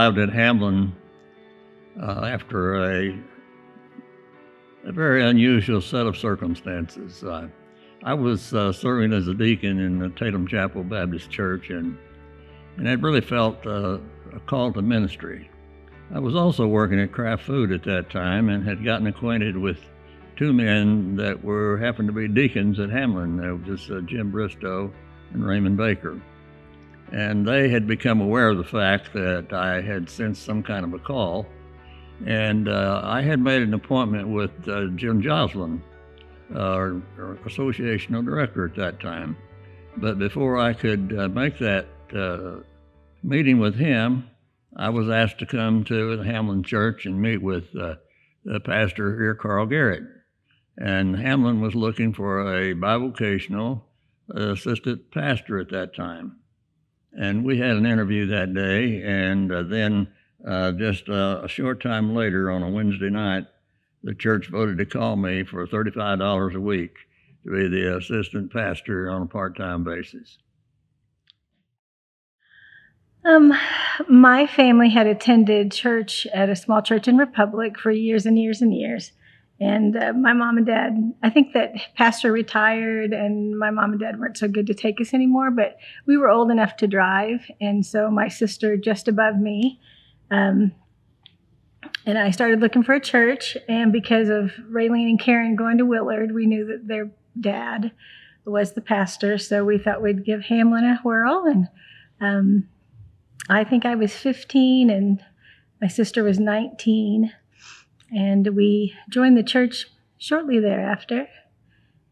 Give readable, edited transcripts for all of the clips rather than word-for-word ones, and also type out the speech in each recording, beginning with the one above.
arrived at Hamlin after a very unusual set of circumstances. I was serving as a deacon in the Tatum Chapel Baptist Church and had really felt a call to ministry. I was also working at Kraft Food at that time and had gotten acquainted with two men that happened to be deacons at Hamlin. There was Jim Bristow and Raymond Baker. And they had become aware of the fact that I had sensed some kind of a call. And I had made an appointment with Jim Joslin, our associational director at that time. But before I could make that meeting with him, I was asked to come to the Hamlin Church and meet with the pastor here, Carl Garrett. And Hamlin was looking for a bivocational assistant pastor at that time. And we had an interview that day, and then just a short time later on a Wednesday night, the church voted to call me for $35 a week to be the assistant pastor on a part-time basis. My family had attended church at a small church in Republic for years and years and years. And my mom and dad, I think that pastor retired and my mom and dad weren't so good to take us anymore, but we were old enough to drive. And so my sister just above me, and I started looking for a church. And because of Raylene and Karen going to Willard, we knew that their dad was the pastor. So we thought we'd give Hamlin a whirl. And I think I was 15 and my sister was 19. And we joined the church shortly thereafter.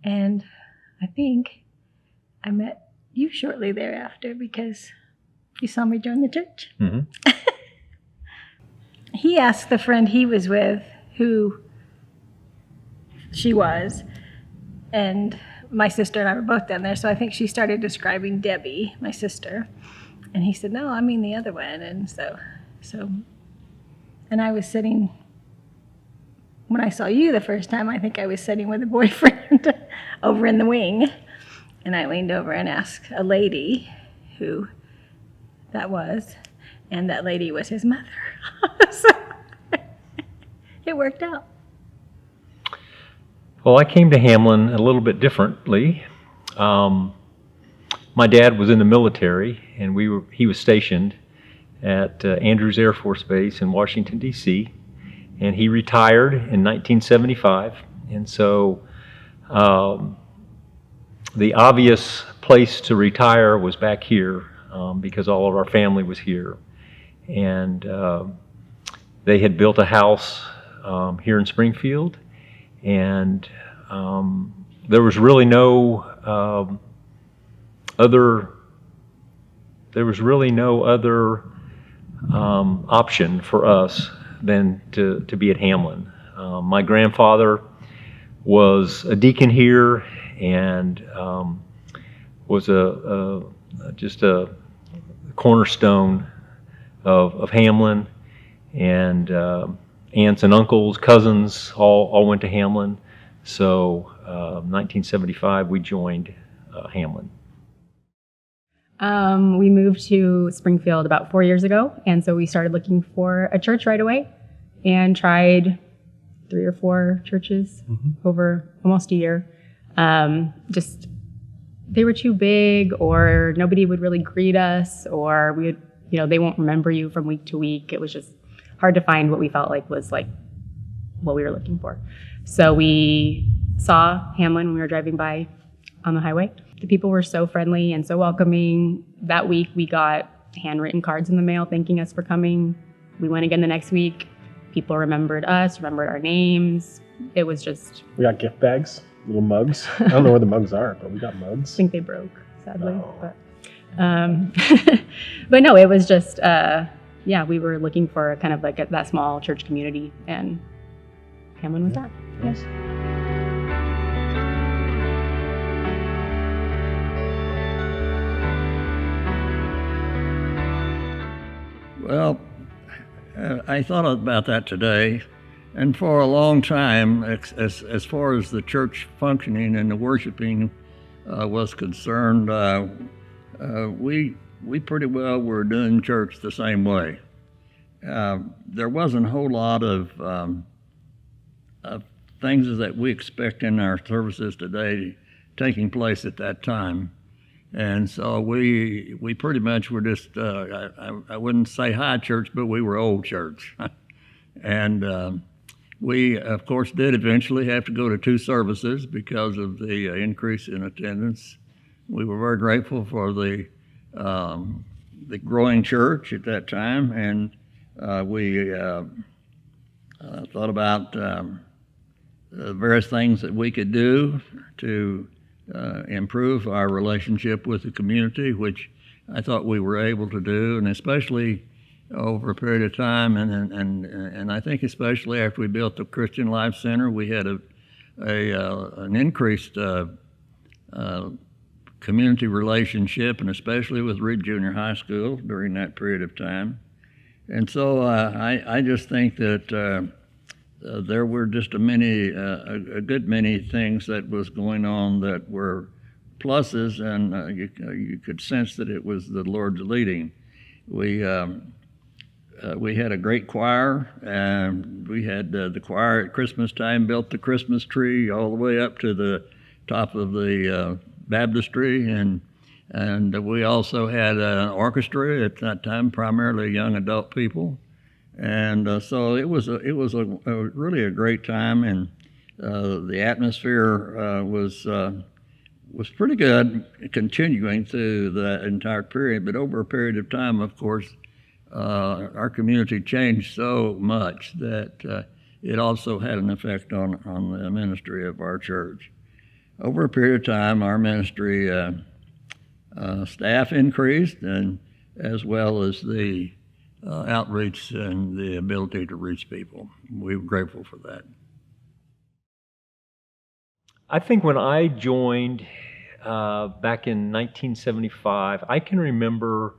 And I think I met you shortly thereafter because you saw me join the church. Mm-hmm. He asked the friend he was with who she was. And my sister and I were both down there. So I think she started describing Debbie, my sister. And he said, no, I mean the other one. And so, and I was sitting, when I saw you the first time, I think I was sitting with a boyfriend over in the wing. And I leaned over and asked a lady who that was. And that lady was his mother. So it worked out. Well, I came to Hamlin a little bit differently. My dad was in the military, and he was stationed at Andrews Air Force Base in Washington, D.C., and he retired in 1975. And so the obvious place to retire was back here because all of our family was here. And they had built a house here in Springfield, and there was really no other option for us than to be at Hamlin. My grandfather was a deacon here and was just a cornerstone of Hamlin, and aunts and uncles, cousins all went to Hamlin. So 1975 we joined Hamlin. We moved to Springfield about 4 years ago, and so we started looking for a church right away and tried 3 or 4 churches over almost a year. Just they were too big, or nobody would really greet us, or we would, they won't remember you from week to week. It was just hard to find what we felt like was like what we were looking for. So we saw Hamlin when we were driving by on the highway. The people were so friendly and so welcoming. That week we got handwritten cards in the mail thanking us for coming. We went again the next week. People remembered us, remembered our names. It was just... We got gift bags, little mugs. I don't know where the mugs are, but we got mugs. I think they broke, sadly. Oh. But no, it was just, we were looking for kind of like that small church community, and Hamlin was that. Yes. Well, I thought about that today, and for a long time, as far as the church functioning and the worshiping was concerned, we pretty well were doing church the same way. there wasn't a whole lot of things that we expect in our services today taking place at that time. And so we pretty much were just, I wouldn't say high church, but we were old church. And we, of course, did eventually have to go to 2 services because of the increase in attendance. We were very grateful for the growing church at that time, and we thought about various things that we could do to improve our relationship with the community, which I thought we were able to do, and especially over a period of time, and I think especially after we built the Christian Life Center, we had an increased community relationship, and especially with Reed Junior High School during that period of time. And so I just think that there were just a good many things that was going on that were pluses, and you could sense that it was the Lord's leading. We had a great choir, and we had the choir at Christmas time built the Christmas tree all the way up to the top of the baptistry, and we also had an orchestra at that time, primarily young adult people. And so it was really a great time, and the atmosphere was pretty good, continuing through the entire period. But over a period of time, of course, our community changed so much that it also had an effect on the ministry of our church. Over a period of time, our ministry staff increased, and as well as the outreach and the ability to reach people. We were grateful for that. I think when I joined back in 1975, I can remember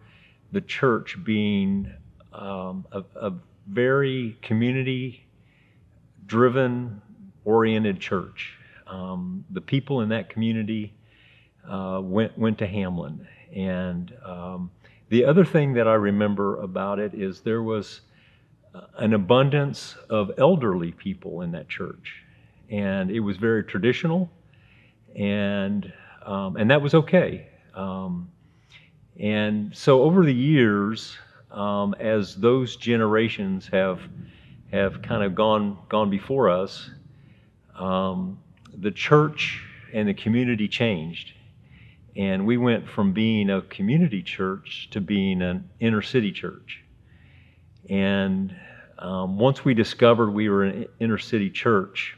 the church being a very community-driven, oriented church. The people in that community went to Hamlin, and the other thing that I remember about it is there was an abundance of elderly people in that church, and it was very traditional, and that was okay. And so over the years, as those generations have kind of gone before us, the church and the community changed. And we went from being a community church to being an inner city church. And once we discovered we were an inner city church,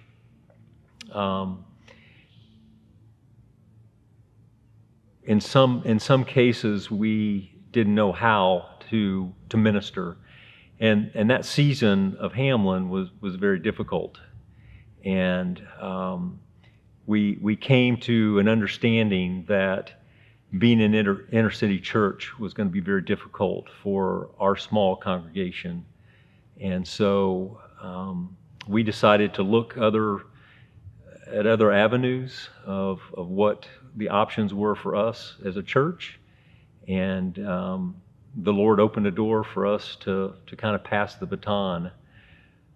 in some cases we didn't know how to minister, and that season of Hamlin was very difficult. And we came to an understanding that being an inner city church was going to be very difficult for our small congregation. And so we decided to look at other avenues of what the options were for us as a church. And the Lord opened a door for us to kind of pass the baton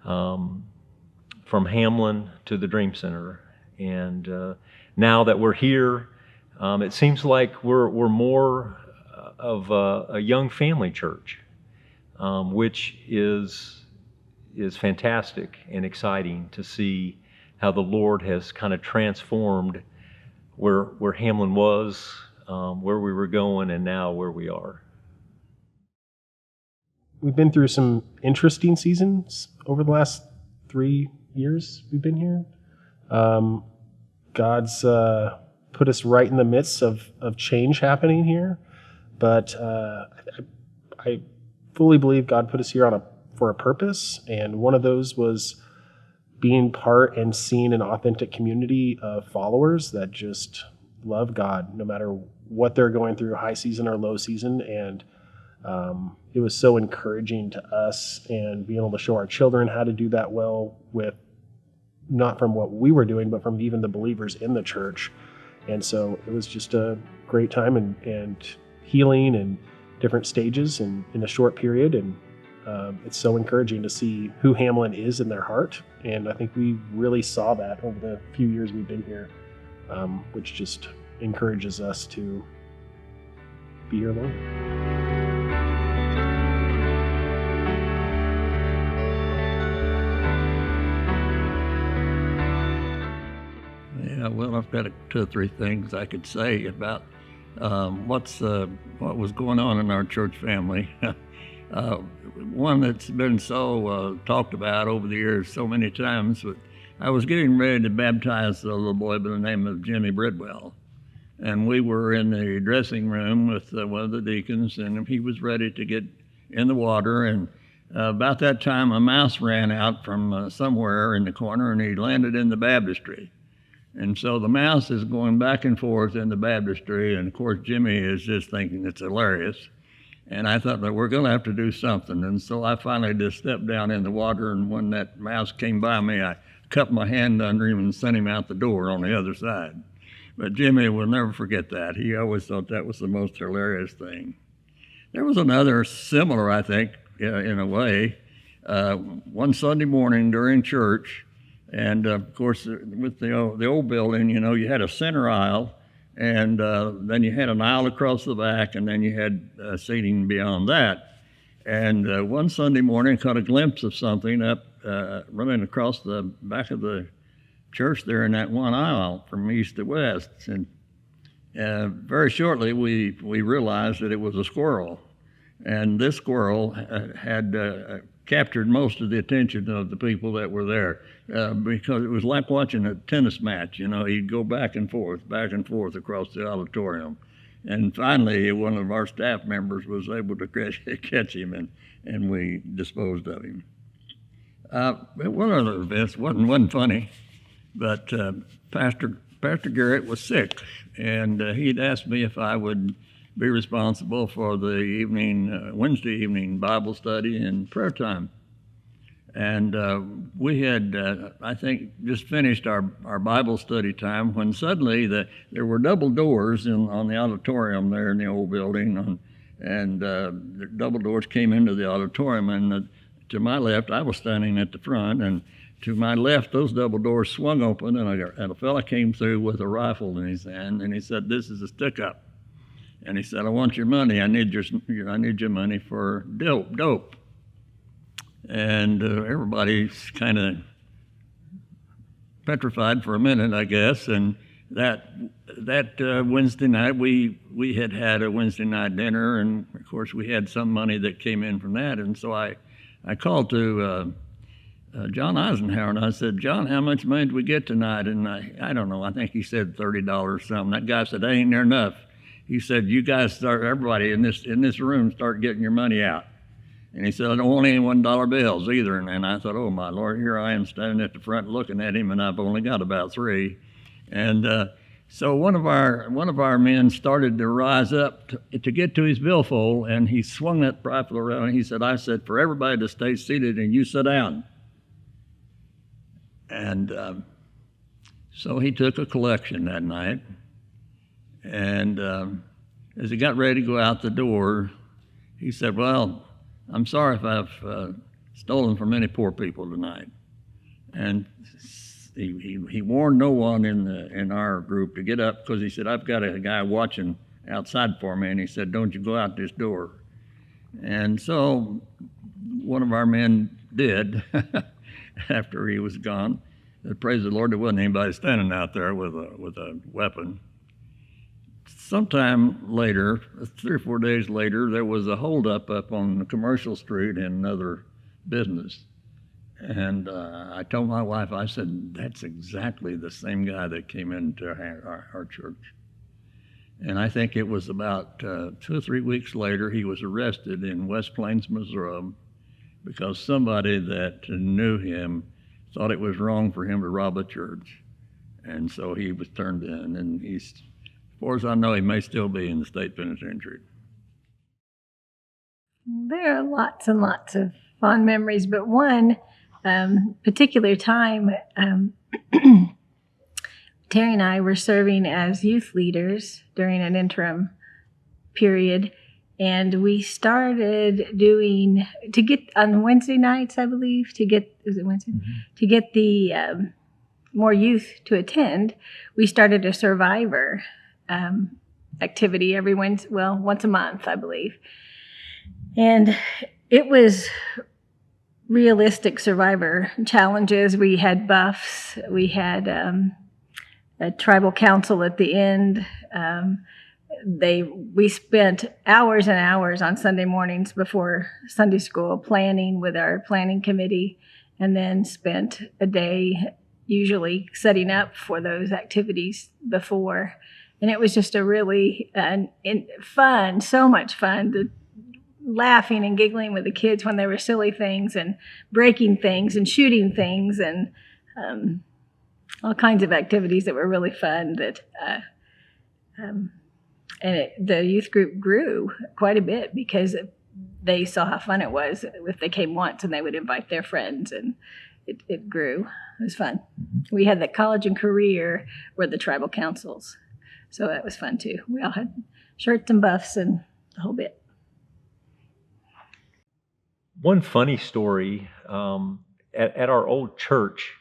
from Hamlin to the Dream Center. And now that we're here, it seems like we're more of a young family church, which is fantastic and exciting to see how the Lord has kind of transformed where Hamlin was, where we were going, and now where we are. We've been through some interesting seasons over the last 3 years we've been here. God's put us right in the midst of change happening here, but I fully believe God put us here for a purpose, and one of those was being part and seeing an authentic community of followers that just love God no matter what they're going through, high season or low season. And it was so encouraging to us, and being able to show our children how to do that well, with not from what we were doing, but from even the believers in the church. And so it was just a great time and healing and different stages in a short period. And it's so encouraging to see who Hamlin is in their heart. And I think we really saw that over the few years we've been here, which just encourages us to be here longer. Yeah, well, I've got two or three things I could say about what was going on in our church family. One that's been so talked about over the years so many times, but I was getting ready to baptize a little boy by the name of Jimmy Bridwell. And we were in the dressing room with one of the deacons, and he was ready to get in the water. And about that time, a mouse ran out from somewhere in the corner, and he landed in the baptistry. And so the mouse is going back and forth in the baptistry, and of course Jimmy is just thinking it's hilarious. And I thought that we're going to have to do something. And so I finally just stepped down in the water, and when that mouse came by me, I cupped my hand under him and sent him out the door on the other side. But Jimmy will never forget that. He always thought that was the most hilarious thing. There was another similar, I think, in a way. One Sunday morning during church, and of course, with the old building, you had a center aisle, and then you had an aisle across the back, and then you had seating beyond that. And one Sunday morning, I caught a glimpse of something up running across the back of the church there in that one aisle from east to west. And very shortly, we realized that it was a squirrel. And this squirrel had captured most of the attention of the people that were there because it was like watching a tennis match. He'd go back and forth across the auditorium. And finally, one of our staff members was able to catch him, and we disposed of him. One other event wasn't funny, but Pastor Garrett was sick, and he'd asked me if I would be responsible for the Wednesday evening Bible study and prayer time. And we had, I think, just finished our Bible study time when suddenly there were double doors on the auditorium there in the old building, and the double doors came into the auditorium, and to my left, I was standing at the front, and to my left, those double doors swung open, and a fella came through with a rifle in his hand, and he said, "This is a stick-up." And he said, "I want your money. I need your money for dope." And everybody's kind of petrified for a minute, I guess. And that Wednesday night, we had a Wednesday night dinner, and of course we had some money that came in from that. And so I called to John Eisenhower, and I said, "John, how much money did we get tonight?" And I don't know. I think he said $30 or something. That guy said, "That ain't near enough." He said, "You guys everybody in this room start getting your money out." And he said, "I don't want any $1 bills either." And I thought, "Oh my Lord, here I am standing at the front looking at him, and I've only got about 3. And so one of our men started to rise up to get to his billfold, and he swung that rifle around, and he said, "I said for everybody to stay seated and you sit down." And so he took a collection that night. And as he got ready to go out the door, he said, "Well, I'm sorry if I've stolen from any poor people tonight." And he warned no one in our group to get up, because he said, "I've got a guy watching outside for me," and he said, "Don't you go out this door." And so one of our men did after he was gone. Praise the Lord, there wasn't anybody standing out there with a weapon. Sometime later, 3 or 4 days later, there was a holdup up on Commercial Street in another business. And I told my wife, I said, "That's exactly the same guy that came into our church." And I think it was about 2 or 3 weeks later, he was arrested in West Plains, Missouri, because somebody that knew him thought it was wrong for him to rob a church. And so he was turned in, and he's, as far as I know, he may still be in the state penitentiary. There are lots and lots of fond memories, but one particular time, Terry and I were serving as youth leaders during an interim period, And we started doing, to get on Wednesday nights, I believe, is it Wednesday? To get the more youth to attend, we started a Survivor activity once a month, I believe. And it was realistic Survivor challenges. We had buffs. We had a tribal council at the end. We spent hours and hours on Sunday mornings before Sunday school planning with our planning committee, and then spent a day usually setting up for those activities before. And it was just a really fun, so much fun, laughing and giggling with the kids when they were silly things and breaking things and shooting things and all kinds of activities that were really fun. The youth group grew quite a bit because they saw how fun it was if they came once and they would invite their friends, and it grew. It was fun. We had the college and career were the tribal councils, so that was fun too. We all had shirts and buffs and the whole bit. One funny story, at our old church,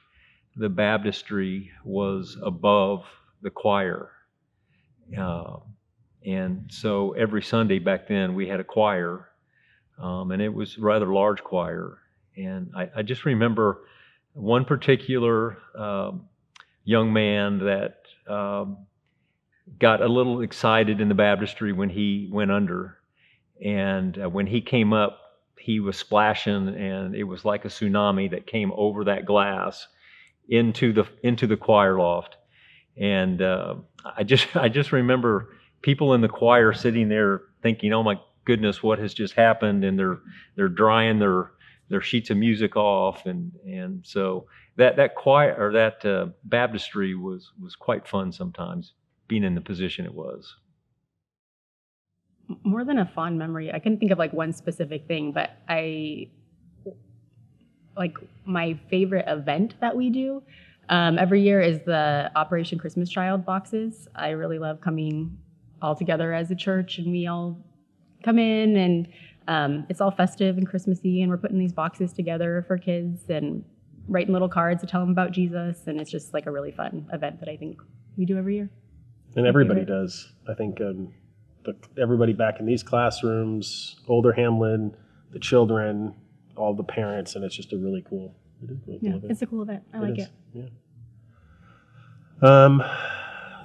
the baptistry was above the choir. And so every Sunday back then we had a choir, and it was a rather large choir. And I just remember one particular young man that got a little excited in the baptistry when he went under. And when he came up, he was splashing, and it was like a tsunami that came over that glass into the choir loft. And I just remember people in the choir sitting there thinking, "Oh my goodness, what has just happened?" And they're drying their sheets of music off, and so that choir or that baptistry was quite fun sometimes, being in the position it was. More than a fond memory, I couldn't think of like one specific thing, but my favorite event that we do every year is the Operation Christmas Child boxes. I really love coming all together as a church, and we all come in, and it's all festive and Christmassy, and we're putting these boxes together for kids and writing little cards to tell them about Jesus, and it's just like a really fun event that I think we do every year. And everybody does. I think everybody back in these classrooms, older Hamlin, the children, all the parents, and it's just a really cool. It is a really cool event. It's a cool event. I like it. Yeah.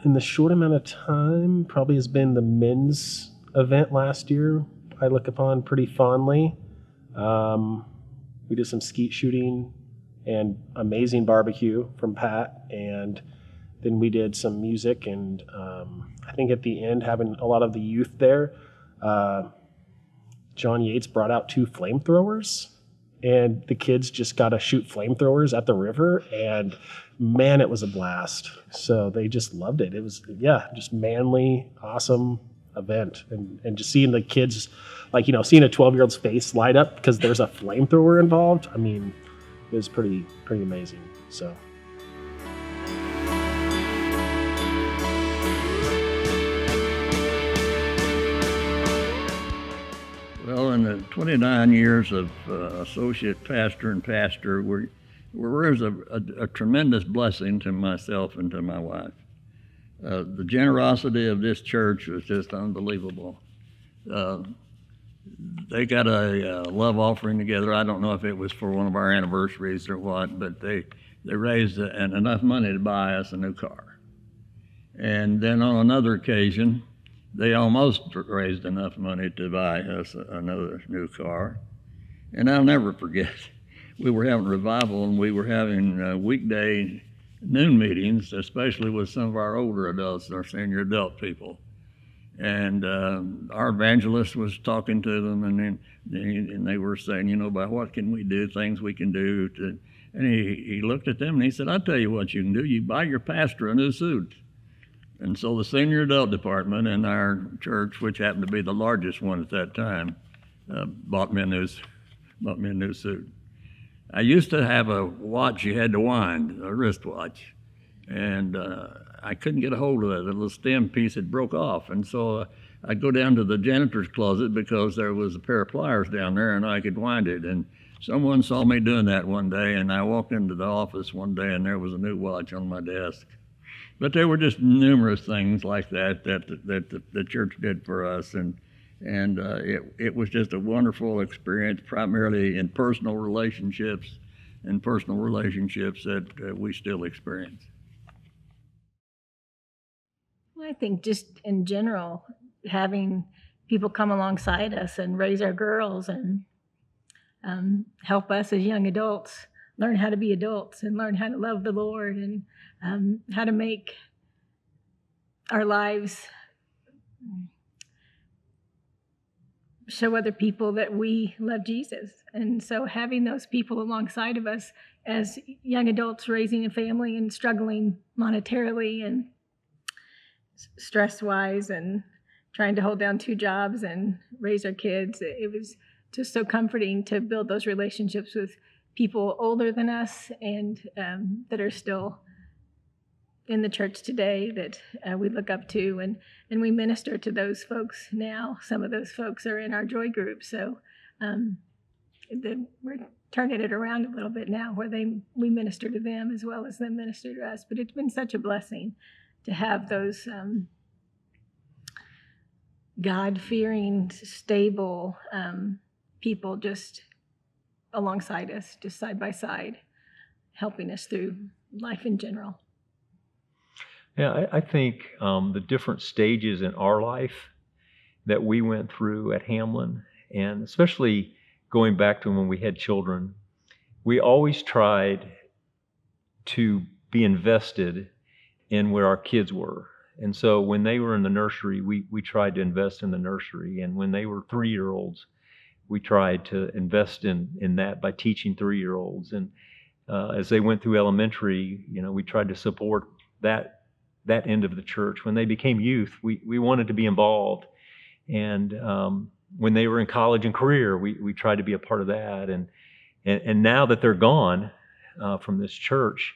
In the short amount of time, probably has been the men's event last year. I look upon pretty fondly. We did some skeet shooting and amazing barbecue from Pat, and then we did some music, and I think at the end, having a lot of the youth there, John Yates brought out 2 flamethrowers, and the kids just got to shoot flamethrowers at the river, and man, it was a blast. So they just loved it. It was, just manly, awesome event. And just seeing the kids, seeing a 12-year-old's face light up because there's a flamethrower involved, I mean, it was pretty amazing. So. Well, in the 29 years of associate pastor and pastor, was a tremendous blessing to myself and to my wife. The generosity of this church was just unbelievable. They got a love offering together. I don't know if it was for one of our anniversaries or what, but they raised enough money to buy us a new car. And then on another occasion, they almost raised enough money to buy us another new car. And I'll never forget, we were having revival, and we were having weekday noon meetings, especially with some of our older adults, our senior adult people. And our evangelist was talking to them, and they were saying, about what can we do, things we can do. And he looked at them and he said, "I'll tell you what you can do. You buy your pastor a new suit." And so the senior adult department in our church, which happened to be the largest one at that time, bought me a new suit. I used to have a watch you had to wind, a wristwatch. and I couldn't get a hold of that. The little stem piece had broke off, and so I'd go down to the janitor's closet because there was a pair of pliers down there, and I could wind it. And someone saw me doing that one day, and I walked into the office one day, and there was a new watch on my desk. But there were just numerous things like that the church did for us, and it was just a wonderful experience, primarily in personal relationships, that we still experience. I think just in general, having people come alongside us and raise our girls and help us as young adults learn how to be adults and learn how to love the Lord and how to make our lives show other people that we love Jesus. And so having those people alongside of us as young adults raising a family and struggling monetarily and stress-wise and trying to hold down 2 jobs and raise our kids, it was just so comforting to build those relationships with people older than us and that are still in the church today that we look up to, and we minister to those folks now. Some of those folks are in our joy group, so we're turning it around a little bit now where we minister to them as well as them minister to us. But it's been such a blessing to have those God-fearing, stable people just alongside us, just side by side, helping us through life in general. Yeah, I think the different stages in our life that we went through at Hamlin, and especially going back to when we had children, we always tried to be invested in where our kids were. And so when they were in the nursery, we tried to invest in the nursery. And when they were 3-year-olds, we tried to invest in that by teaching 3-year-olds. And as they went through elementary, we tried to support that end of the church. When they became youth, we wanted to be involved. And when they were in college and career, we tried to be a part of that. And now that they're gone from this church,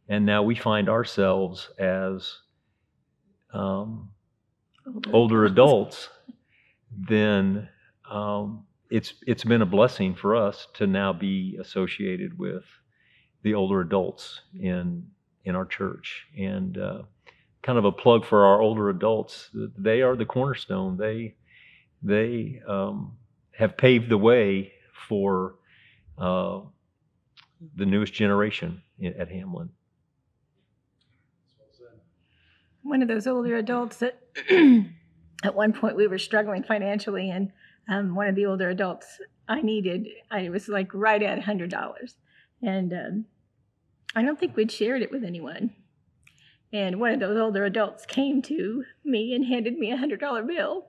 and now we find ourselves as older adults, then it's been a blessing for us to now be associated with the older adults in our church. And kind of a plug for our older adults, they are the cornerstone. They have paved the way for the newest generation at Hamlin. One of those older adults that at one point we were struggling financially, and one of the older adults I was like right at $100. And I don't think we'd shared it with anyone. And one of those older adults came to me and handed me a $100 bill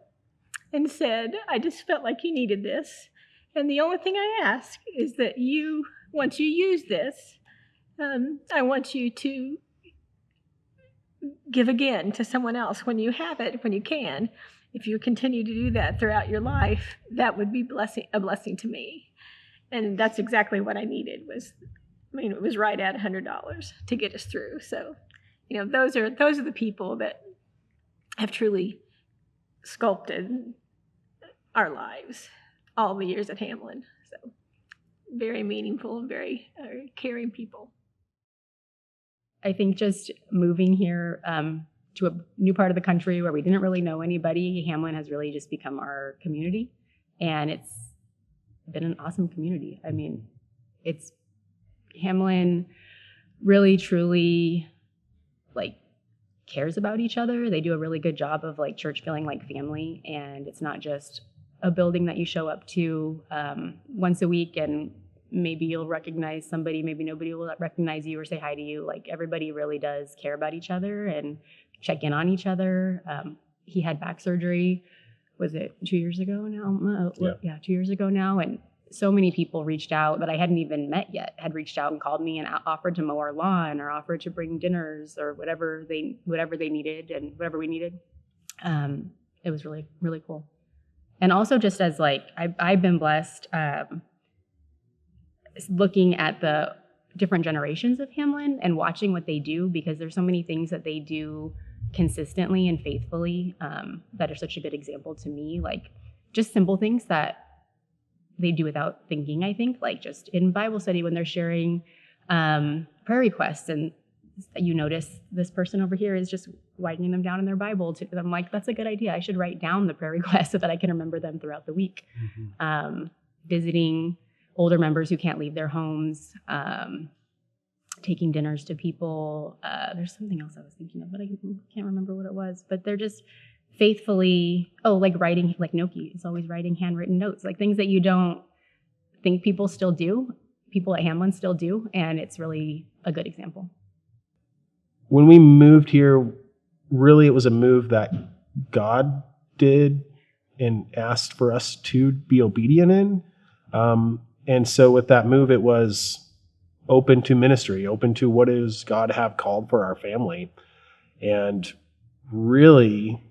and said, "I just felt like you needed this. And the only thing I ask is that once you use this, I want you to give again to someone else when you have it, when you can. If you continue to do that throughout your life, that would be a blessing to me." And that's exactly what I needed. It was right at $100 to get us through. So, those are the people that have truly sculpted our lives all the years at Hamlin. So, very meaningful and very caring people. I think just moving here to a new part of the country where we didn't really know anybody, Hamlin has really just become our community. And it's been an awesome community. I mean, Hamlin really, truly, cares about each other. They do a really good job of, church feeling like family. And it's not just a building that you show up to once a week and maybe you'll recognize somebody, maybe nobody will recognize you or say hi to you. Everybody really does care about each other and check in on each other. He had back surgery, was it 2 years ago now? Yeah, 2 years ago now. And so many people reached out that I hadn't even met yet, had reached out and called me and offered to mow our lawn or offered to bring dinners or whatever they needed and whatever we needed. It was really, really cool. And also just as I've been blessed, looking at the different generations of Hamlin and watching what they do, because there's so many things that they do consistently and faithfully that are such a good example to me. Like just simple things that they do without thinking, I think, like just in Bible study when they're sharing prayer requests, and you notice this person over here is just writing them down in their Bible. I'm like, that's a good idea. I should write down the prayer requests so that I can remember them throughout the week. Visiting older members who can't leave their homes, taking dinners to people. There's something else I was thinking of, but I can't remember what it was. But they're just faithfully, like writing, like Noki is always writing handwritten notes, like things that you don't think people still do, people at Hamlin still do, and it's really a good example. When we moved here, really it was a move that God did and asked for us to be obedient in. And so with that move, it was open to ministry, open to what does God have called for our family. And really,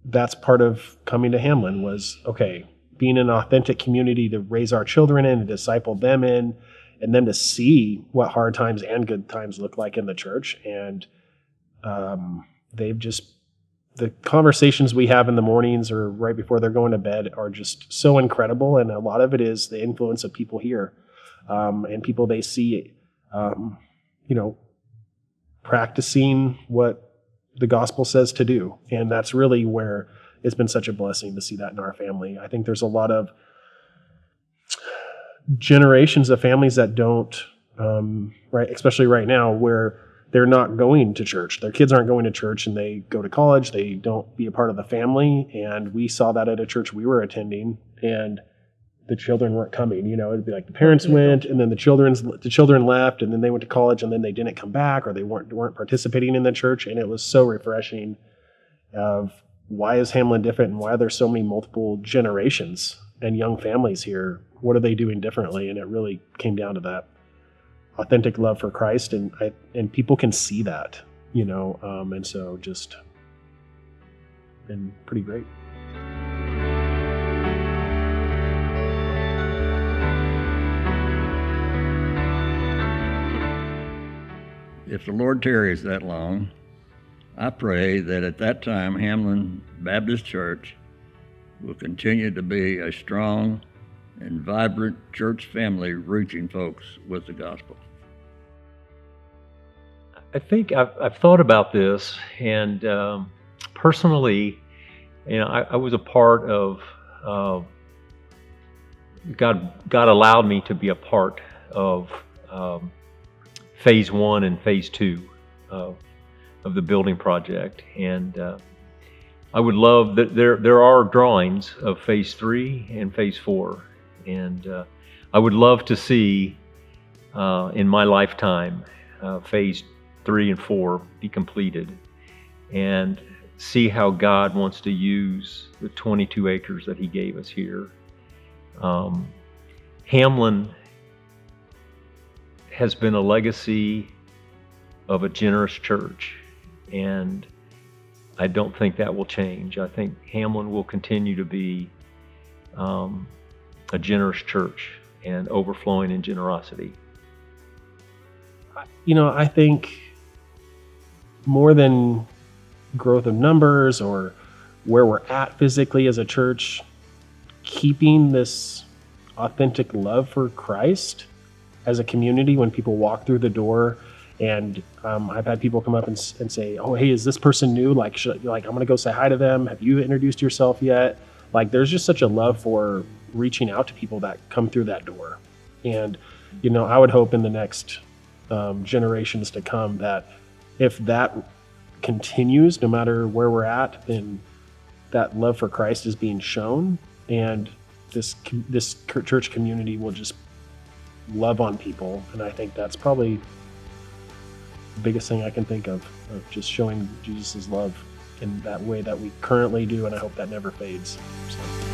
that's part of coming to Hamlin was, okay, being an authentic community to raise our children in and disciple them in, and then to see what hard times and good times look like in the church. And the conversations we have in the mornings or right before they're going to bed are just so incredible. And a lot of it is the influence of people here and people they see, practicing what the gospel says to do. And that's really where it's been such a blessing to see that in our family. I think there's a lot of generations of families that don't, especially right now, where they're not going to church. Their kids aren't going to church and they go to college. They don't be a part of the family. And we saw that at a church we were attending, and the children weren't coming. It'd be like the parents went and then the children left, and then they went to college and then they didn't come back, or they weren't participating in the church. And it was so refreshing of why is Hamlin different and why are there so many multiple generations and young families here? What are they doing differently? And it really came down to that authentic love for Christ, and people can see that, and so just been pretty great. If the Lord tarries that long, I pray that at that time Hamlin Baptist Church will continue to be a strong and vibrant church family reaching folks with the gospel. I think I've thought about this, and personally, I was a part of God allowed me to be a part of phase 1 and phase 2 of the building project, and I would love that there are drawings of phase 3 and phase 4, and I would love to see in my lifetime phase 3 and 4 be completed, and see how God wants to use the 22 acres that He gave us here. Hamlin has been a legacy of a generous church, and I don't think that will change. I think Hamlin will continue to be a generous church and overflowing in generosity. I think more than growth of numbers or where we're at physically as a church, keeping this authentic love for Christ as a community when people walk through the door. And I've had people come up and say, "Oh, hey, is this person new? Like, I'm going to go say hi to them. Have you introduced yourself yet?" Like, there's just such a love for reaching out to people that come through that door. And, I would hope in the next generations to come that if that continues, no matter where we're at, then that love for Christ is being shown, and this church community will just love on people. And I think that's probably the biggest thing I can think of just showing Jesus' love in that way that we currently do, and I hope that never fades. So.